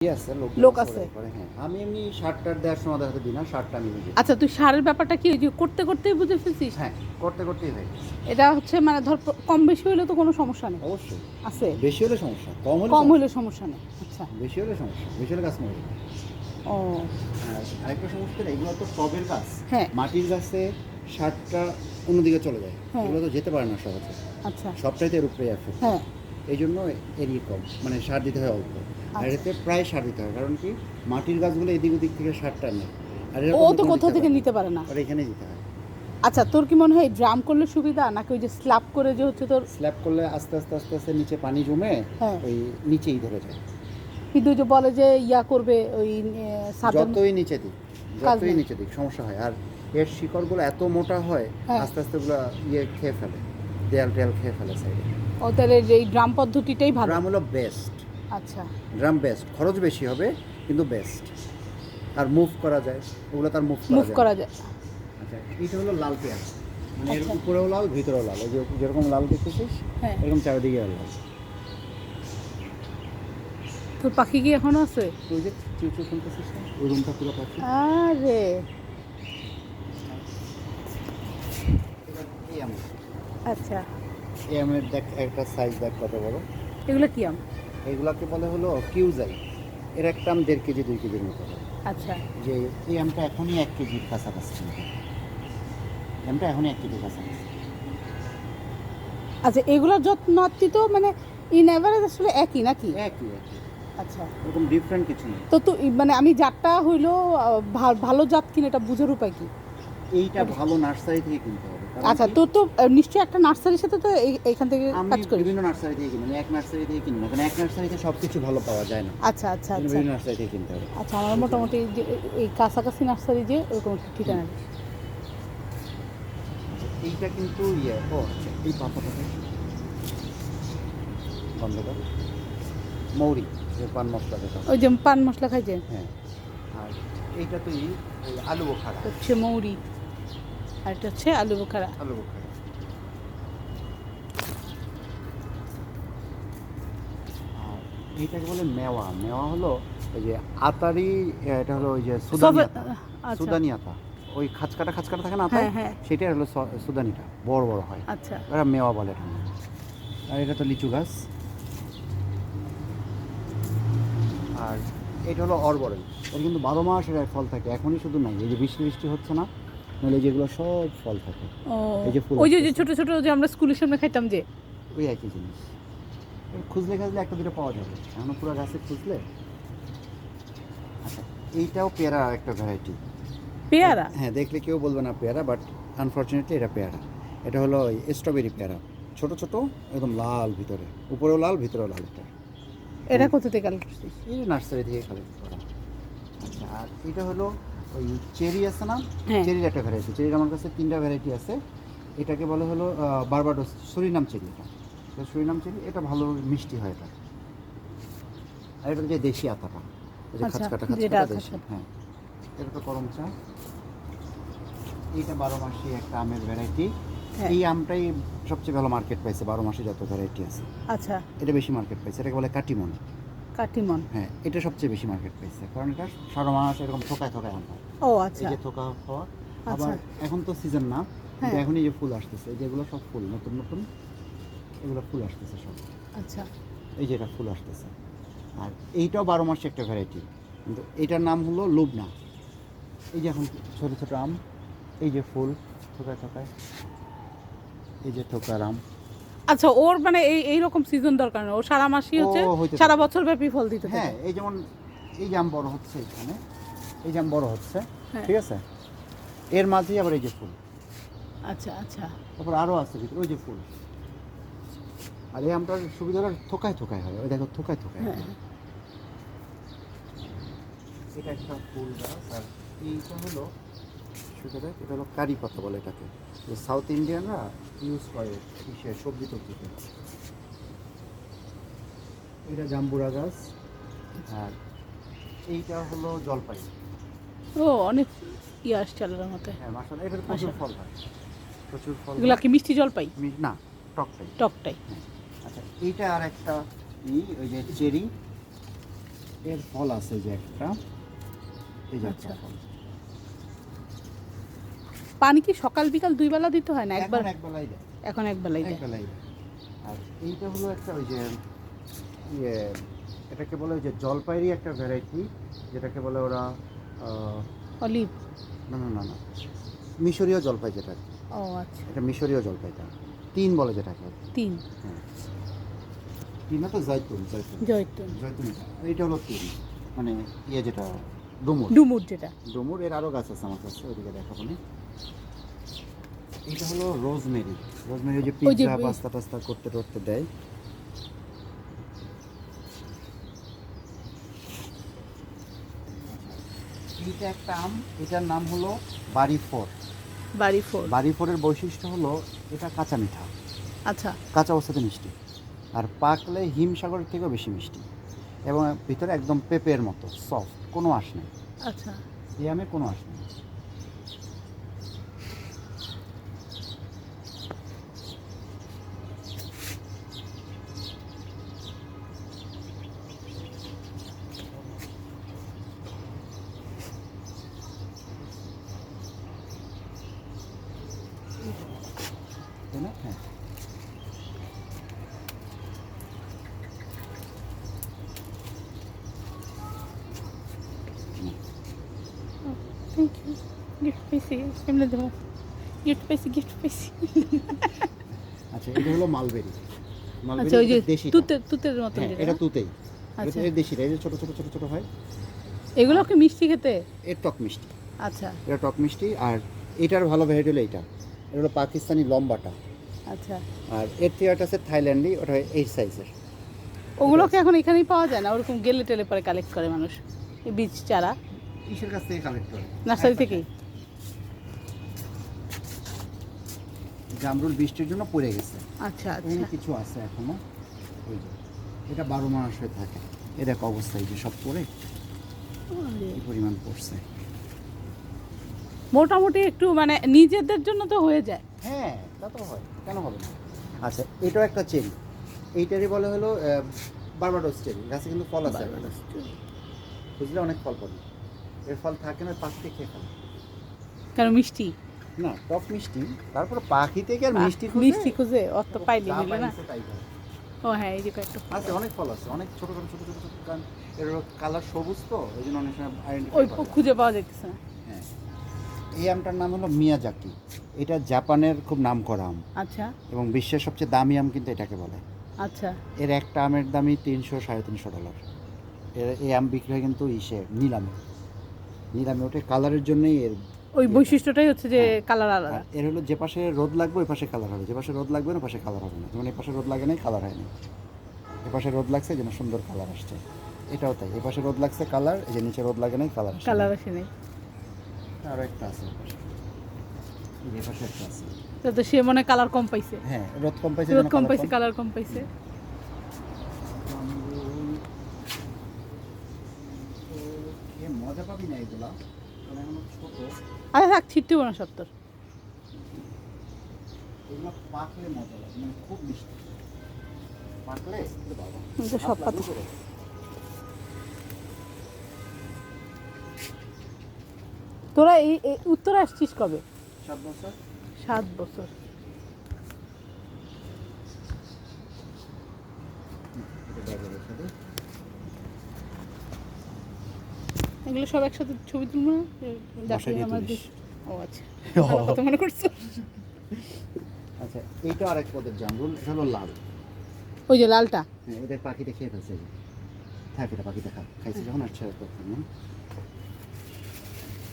আছে লোক আছে। হ্যাঁ, আমি এমনি সারটার দেওয়ার সময় দেখাতে দিই না, সারটা আমি বুঝি। আচ্ছা, তুই সারের ব্যাপারটা কি ওই যে করতে করতেই বুঝে ফেলছিস? হ্যাঁ, করতেই হয়ে গেছে। এটা হচ্ছে মানে ধর কম বেশি হইলে তো কোনো সমস্যা নেই। অবশ্যই আছে। বেশি হলে সমস্যা, কম হলে কম সমস্যা। হইলে সমস্যা নেই। আচ্ছা। বেশি হলে সমস্যা, বেশি হলে গাছ মরে যাবে। ও আর আরেকটা সমস্যা, এগুলো তো টবের গাছ। হ্যাঁ। মাটির গাছে সারটা অন্যদিকে চলে যায়, হ্যাঁ। এগুলো তো যেতে পারে না সহজে। আচ্ছা। সবটাই তো এর উপরে এফেক্ট। হ্যাঁ। এই জন্য এরই কম, মানে সার দিতে হয় অল্প। আর আচ্ছা। এতে প্রায় সার দিতে হয়, কারণ কি মাটির গাছগুলো এদিক ওদিক থেকে সারটা নেয়। আর ও তো কোথাও থেকে নিতে পারে না। আর এখানেই দিতে হয়। আচ্ছা, তোর কি মনে হয় ড্রাম করলে সুবিধা নাকি ওই যে স্ল্যাব করে যে হচ্ছে তোর? স্ল্যাব করলে আস্তে আস্তে আস্তে আস্তে নিচে পানি জমে হ্যাঁ। ওই নিচেই ধরে যায়। কিন্তু যে বলে যে ইয়া করবে ওই যতই নিচে দিক, কাজ যতই নেই। নিচে দিক সমস্যা হয়। আর এর শিকড়গুলো এত মোটা হয়, হ্যাঁ। আস্তে আস্তে ওগুলো খেয়ে ফেলে, দেয়াল টেয়াল খেয়ে ফেলে সাইডে। ও তাহলে এই ড্রাম পদ্ধতিটাই ভালো। ড্রাম হলো বেস্ট। আচ্ছা। ড্রাম বেস্ট, খরচ বেশি হবে কিন্তু বেস্ট। আর মুভ করা যায়, ওগুলো তার মুভ মুভ করা যায়। আচ্ছা, এইটা হলো লাল পেঁয়াজ, মানে এর আচ্ছা। উপরেও লাল ভিতরেও লাল। এই যে যেরকম লাল দেখতেছিস, হ্যাঁ। এরকম চারিদিকে লাল। তোর পাখি কি এখনো আছে? ওই যে চিউচু শুনতেছিস না, ওই রুমটা পুরো পাখি। আরে এই আম, আচ্ছা, এই আমের দেখ একটা সাইজ দেখ কত বড়। এগুলো কি আম? এগুলাকে বলে হলো কিউজাই। এর একটা আম 1.5 কেজি 2 কেজির মতো হয়। আচ্ছা। যে এই আমটা এখনই 1 কেজির কাছাকাছি, আমটা এখনই 1 কেজির কাছাকাছি। আচ্ছা, এগুলোর যত্নার্থী তো মানে ইন এভারেজ আসলে একই নাকি? একই। আচ্ছা। এরকম ডিফারেন্ট কিছু নেই। তো তুই মানে আমি জাতটা হইলো ভালো জাত কিনা এটা বুঝার উপায় কি? এইটা ভালো নার্সারি থেকে কিনতে হবে। আচ্ছা, তোর তো নিশ্চয়ই একটা নার্সারির সাথে তো এইখান থেকে আমি কাজ করি। বিভিন্ন নার্সারি থেকে কিনি, এক নার্সারি থেকে কিনি না, কারণ এক নার্সারিতে সব কিছু ভালো পাওয়া যায় না। আচ্ছা আচ্ছা আচ্ছা। বিভিন্ন নার্সারি থেকে কিনতে হবে। আচ্ছা, আমার মোটামুটি যে এই কাছাকাছি নার্সারি যে ওরকম একটা ঠিকানা নেই। এইটা কিন্তু আচ্ছা, এই পাতাটা বন্ধ কর। মৌরি, যে পান মশলা যেটা। ওই যে পান মশলা খাই যে। হ্যাঁ। আর এইটা তুই ওই আলু বোখারা। হচ্ছে মৌরি, আর এটা হচ্ছে আলু বোখারা। আলু বোখারা। আর এইটাকে বলে মেওয়া। মেওয়া হলো ওই যে আতারি, এটা হলো ওই যে সুদানি আতা। আচ্ছা। সুদানি আতা, ওই খাঁচকাটা খাঁচকাটা থাকে না আতা, হ্যাঁ হ্যাঁ। সেটাই হলো সুদানিটা, বড় বড় হয়। আচ্ছা। ওরা মেওয়া বলে এটা। আর এটা তো লিচু গাছ। আর এটা হলো অরবরেল। এটা কিন্তু 12 মাস এর ফল থাকে, এখনই শুধু নাই, এই যে বৃষ্টি বৃষ্টি হচ্ছে না, নাহলে যেগুলো সব ফল থাকে। ও এই যে ফুল ওই যে আসতেছে। ছোট ছোট যে আমরা স্কুলের সামনে খাইতাম যে। ওই একই জিনিস। খুঁজলে খাজলে একটা দুটো পাওয়া যাবে, এখনো পুরো গাছে খুঁজলে। আচ্ছা, এইটাও পেয়ারা একটা ভ্যারাইটি। পেয়ারা? হ্যাঁ, দেখলে কেউ বলবে না পেয়ারা, বাট আনফর্চুনেটলি এটা পেয়ারা। এটা হলো স্ট্রবেরি পেয়ারা, ছোট ছোট, একদম লাল ভিতরে, উপরেও লাল ভিতরেও লাল। এটা কোথা থেকে কালেক্ট করছিস? এই নার্সারি থেকে কালেক্ট করা। আচ্ছা, আর এটা হলো ওই চেরি আছে না, হ্যাঁ। চেরির একটা ভ্যারাইটি। চেরির আমার কাছে 3টা ভ্যারাইটি আছে। এটাকে বলে হলো বারবাডোস সুরিনাম চেরি। এটা সুরিনাম চেরি, এটা ভালো মিষ্টি হয় এটা। আর এটা যে দেশি আতাটা, ওই যে আচ্ছা, খাঁচকাটা যেটা খাঁচকাটা দেশি। খাঁচকাটা। হ্যাঁ, এটা তো করম চা। এইটা 12 মাসি একটা আমের ভ্যারাইটি। হ্যাঁ। এই আমটাই সবচেয়ে ভালো মার্কেট পাইছে 12 মাসে যত ভ্যারাইটি আছে। আচ্ছা। এটা বেশি মার্কেট পাইছে, এটাকে বলে কাটিমন। কাটিমন। হ্যাঁ, এটা সবচেয়ে বেশি মার্কেট পাইছে, কারণ এটা 12 মাস এরকম থোকায় থোকায় আম হয়। ও এই আচ্ছা যে থোকা হওয়া। আচ্ছা। আবার এখন তো সিজন না, কিন্তু হ্যাঁ। এখনই যে ফুল আসতেছে, এই যেগুলো সব ফুল নতুন নতুন, এগুলো ফুল আসতেছে সব। আচ্ছা। এই যে এটা ফুল আসতেছে। আর এইটাও 12 মাসে একটা ভ্যারাইটি, কিন্তু এইটার নাম হলো লুবনা। এই যে এখন ছোটো ছোটো আম, এই যে ফুল থোকায় থোকায়, এই যে থোকার আম। আচ্ছা, ওর মানে এই রকম সিজন দরকার না, ও সারা মাসই হচ্ছে হইতে সারা থাকে। বছর ব্যাপী ফল দিতে থাকে। হ্যাঁ, এই যেমন এই যে আম বড় হচ্ছে এখানে, এই যে আম বড় হচ্ছে, হ্যাঁ। ঠিক আছে, এর মাঝেই আবার এই যে ফুল। আচ্ছা আচ্ছা। তারপর আরও আছে ভিতরে, ওই যে ফুল। আর এই আমটার সুবিধা হলো থোকায় থোকায় হয়, ওই দেখো থোকায় থোকায়। হ্যাঁ। এটা একটা ফুল গাছ। আর এইটা হলো সুবিধা, এটা হলো কারি পাতা বলে এটাকে, যে সাউথ ইন্ডিয়ানরা ইউজ করে সবজি টবজিতে। এটা জাম্বুরা গাছ। আর এইটা হলো জলপাই। ও অনেক আসছে আলাদার মতে। হ্যাঁ, মাশাআল্লাহ, এটার প্রচুর ফল হয়, প্রচুর ফল। এগুলা কি মিষ্টি জলপাই? না, টকটাই। টকটাই। হ্যাঁ। আচ্ছা, এইটা আর একটা ওই যে চেরি। এর ফল আছে যে একটা, এই যে একটা আচ্ছা। ফল। পানি কি সকাল বিকাল দুই বেলা দিতে হয় না একবার? এখন একবেলাই দেয়, এখন এক বেলাই দেয়। একবেলাই দেয়। আর এইটা হলো একটা ওই যে ইয়ে, এটাকে বলে ওই যে জলপাইরি একটা ভ্যারাইটি, যেটাকে বলে ওরা অলিভ। না না না না, মিশরীয় জলপাই যেটা, ও আচ্ছা, এটা মিশরীয় জলপাইটা, তিন বলে যেটাকে। 3 হ্যাঁ, তিন না তো জয়তুন, জয়তুন জয়তুন। জয়তুন এটা, এইটা হলো তিন, মানে ইয়ে যেটা ডুমুর। ডুমুর যেটা। ডুমুর এর আরও গাছ আছে আমার কাছে, ওইদিকে দেখাবো না। এইটা হলো রোজমেরি, রোজমেরি যে ওই যে পিৎজা পাস্তা টাস্তা করতে করতে দেয়। এইটা একটা আম, এটার নাম হলো বাড়ি ফোর। বাড়ি 4। বাড়ি ফোরের বৈশিষ্ট্য হলো এটা কাঁচা মিঠা, আচ্ছা, কাঁচা অবস্থাতে মিষ্টি, আর পাকলে হিমসাগরের থেকেও বেশি মিষ্টি, এবং ভিতরে একদম পেঁপের মতো সফট, কোনো আঁশ নেই, আচ্ছা। এই আমে কোনো আঁশ নেই। তাই না? হ্যাঁ, থ্যাংক ইউ। গিফট পেয়েছি, এমনি দেবো। গিফট পেয়েছি, গিফট পেয়েছি। আচ্ছা এটা হলো মালবেরি। আচ্ছা, ওই যে দেশিটা। তুতের মতন হ্যাঁ, যেটা এটা না? তুতেই, আচ্ছা, এর দেশিটা, এই যে ছোট ছোট ছোট ছোট হয়, এগুলো কি মিষ্টি খেতে? এর টক মিষ্টি, আচ্ছা এটা টক মিষ্টি। আর এটার ভালো ভ্যারাইটি হলো এইটা, এটা হলো পাকিস্তানি লম্বাটা। আচ্ছা। আর এর থেকে একটা আছে থাইল্যান্ডি, ওটা এই সাইজের। ওগুলোকে এখন এখানেই পাওয়া যায় না? ওরকম গেলে টেলে পরে কালেক্ট করে মানুষ, এই বীজ চারা কিসের কাছ থেকে কালেক্ট করে? নার্সারি থেকেই। জামরুল বৃষ্টির জন্য পড়ে গেছে, আচ্ছা এখানে আচ্ছা। কিছু আছে এখনো। ওই যে এটা 12 মাস হয়ে থাকে, এ দেখো অবস্থায় যে সব পড়ে আরে, কি পরিমাণ পড়ছে। মোটামুটি একটু মানে নিজেদের জন্য তো হয়ে যায়। হ্যাঁ তা তো হয়, কেন হবে না। আচ্ছা এটাও একটা চেরি, এইটারই বলে হলো বার্বাডোস চেরি, গাছে কিন্তু ফল আছে, বুঝলে অনেক ফল পড়ে, এর ফল থাকে না, পাখিতে খেয়ে ফেলে। কেন মিষ্টি? না টক মিষ্টি, তারপরে পাখি থেকে আর মিষ্টি মিষ্টি খুঁজে অত পাইলি যা মিলে না। পাইছে তাই খায়। ও হ্যাঁ, এই যে কয়েকটা আছে অনেক ফল আছে, অনেক ছোট ছোট ছোট ছোট ছোট, কারণ এর কালার সবুজ তো এই জন্য অনেক সময় ওই আইডেন্টিফাই করা খুঁজে পাওয়া যাচ্ছে না। হ্যাঁ, এই আমটার নাম হলো মিয়াজাকি, এটা জাপানের খুব নামকরা আম, আচ্ছা এবং বিশ্বের সবচেয়ে দামি আম কিন্তু এটাকে বলে। আচ্ছা। এর একটা আমের দামই $300-350। এই আম বিক্রি হয় কিন্তু নিলামে, নিলামে ওঠে কালারের জন্যই এর। ওই বৈশিষ্ট্যটাই হচ্ছে যে হ্যাঁ। কালার আলাদা। আর এর হলো যে পাশে রোদ লাগবে ওই পাশে কালার হবে, যে পাশে রোদ লাগবে না ওই পাশে কালার হবে না, যেমন এই পাশে রোদ লাগে নাই কালার হয় না, এ পাশে রোদ লাগছে যেন সুন্দর কালার আসছে, এটাও তাই, এ পাশে রোদ লাগছে কালার, এই যে নিচে রোদ লাগে নাই কালার আসছে। কালার আসে নেই। আরও একটা আছে এ পাশে, এই যে এ পাশে একটা আছে। তো সে মনে হয় কালার কম পাইছে। হ্যাঁ রোদ কম পাইছে, রোদ যেন কম colour পাইছে, কালার কম পাইছে। মজা পাবি না এগুলা, কারণ এখনো ছোট, আরে থাক, ছিটতেও না সত্তর। এগুলো পাকলে মজা লাগে, মানে খুব মিষ্টি পাকলে। এ বাবা, এটা সব হাত পাতা। লাগলো তো। তোরা এই উত্তরে আসছিস কবে? 7 বছর। 7 বছর। এটা ড্রাইভারের সাথে। এগুলো সব একসাথে ছবি তুলবো না? দেখো মশারি দিয়ে আমার তুলিস। ও আচ্ছা, ভালো কথা মনে করছো। আচ্ছা এইটা আরেক পদের জামরুল, এটা হলো লাল। ওই যে লালটা। হ্যাঁ এদের পাখিতে খেয়ে ফেলছে, এই যে। থাক এটা পাখিতে খাইছে যখন আসছে তখন না।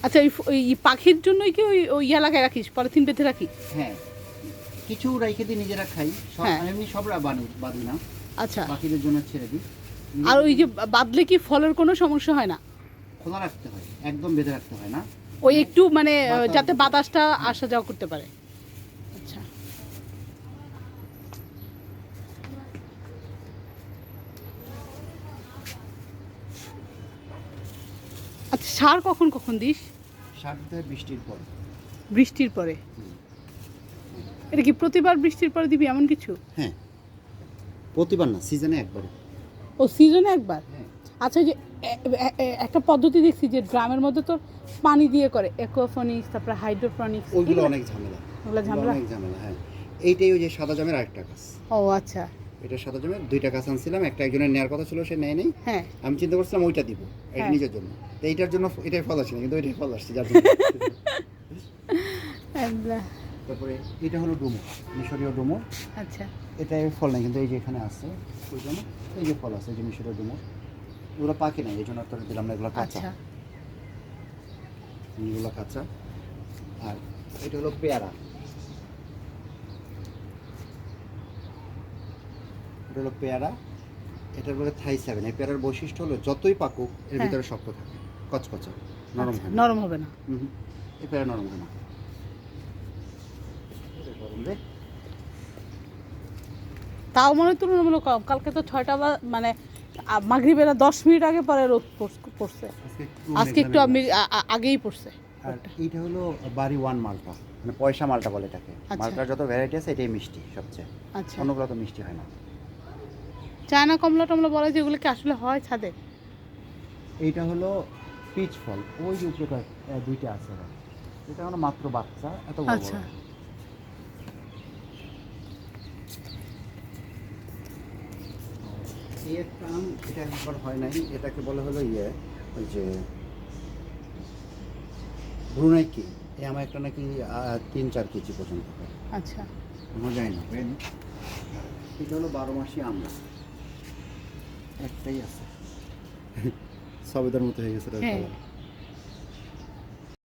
আচ্ছা, ওই পাখির জন্যই কি ওই ওই ইয়া লাগায় রাখিস, পলিথিন বেঁধে রাখি? হ্যাঁ কিছু রাইখে দিই, নিজেরা খাই, সব হ্যাঁ। এমনি সব বাঁধি না, আচ্ছা। পাখিদের জন্য ছেড়ে দিই। আর ওই যে বাদলে কি ফলের কোনো সমস্যা হয় না? খোলা রাখতে হয়, একদম বেঁধে রাখতে হয় না। ওই একটু মানে বাতাস যাতে ঢুকে। বাতাসটা আসা যাওয়া করতে পারে। আচ্ছা। আচ্ছা, সার কখন কখন দিস? সার দিতে হয় বৃষ্টির পর। বৃষ্টির পরে? এটা কি প্রতিবার বৃষ্টির পরে দিবি এমন কিছু? হ্যাঁ প্রতিবার না, সিজনে একবারে। ও সিজনে একবার? হ্যাঁ আচ্ছা, ওই যে একটা পদ্ধতি দেখছি যে ড্রামের মধ্যে তো পানি দিয়ে করে অ্যাকোয়াফনিক্স, তারপরে হাইড্রোফনিক্স, ওইগুলো অনেক ঝামেলা, ওগুলো ঝামেলা। অনেক ঝামেলা। হ্যাঁ, এইটাই ওই যে সাদা জামের আরেকটা গাছ। ও আচ্ছা, এটা সাদা জামের দুইটা গাছ আনছিলাম, একটা একজনের নেওয়ার কথা ছিল, সে নেয় নেই। হ্যাঁ আমি চিন্তা করছিলাম ওইটা দিব, এটা হ্যাঁ। নিজের জন্য। তো এইটার জন্য এটাই ফল আসছে না, কিন্তু ওইটাই ফল আসছে যার জন্য। তারপরে এটা হলো ডুমুর, মিশরীয় ডুমুর। আচ্ছা এটাই ফল নাই, কিন্তু এই যে এখানে আছে ওই জন্য এই যে ফল আছে, এই যে মিশরীয় ডুমুর। এগুলো পাকে নাই, এই জন্য তোর দিলাম না, এগুলো কাঁচা। আচ্ছা এগুলো কাঁচা। আর এটা হলো পেয়ারা, এটা হলো পেয়ারা, এটার বলে থাই সেভেন। এই পেয়ারার বৈশিষ্ট্য হলো যতই পাকুক এর হ্যাঁ। ভিতরে শক্ত থাকে, কচকচা, নরম আচ্ছা, হয় না। নরম হবে না। হুম, এই পেয়ারা নরম হয় না। এটা গরম রে। তাও মনে হয় তুলনামূলক কম। কালকে তো 6টা মানে মাগরিবের 10 মিনিট আগে পরে রোদ পড়ছে, আজকে একটু আমি আগেই পড়ছে। আর এইটা হলো বাড়ি ওয়ান মালটা, মানে পয়সা মালটা বলে এটাকে। আচ্ছা। মালটার যত ভ্যারাইটি আছে এটাই মিষ্টি সবচেয়ে, আচ্ছা, অন্যগুলো তো মিষ্টি হয় না। চায়না কমলা টমলা বলে যেগুলো কি আসলে হয় ছাদে? এইটা হলো পিচ ফল, ওই যে উপরে দুইটা আছে, এটা হলো মাত্র বাচ্চা, এত বড় আচ্ছা বড়। এই একটা আম, এটা একবার হয় নাই, এটাকে বলা হলো ওই যে ব্রুনাই কি, এই আমার একটা নাকি 3-4 কেজি পর্যন্ত হয়। আচ্ছা কোনো যায় না, বুঝলেন? এটা হলো 12 মাসি আম, একটাই আছে। সবেদার মতো হয়ে গেছে হ্যাঁ।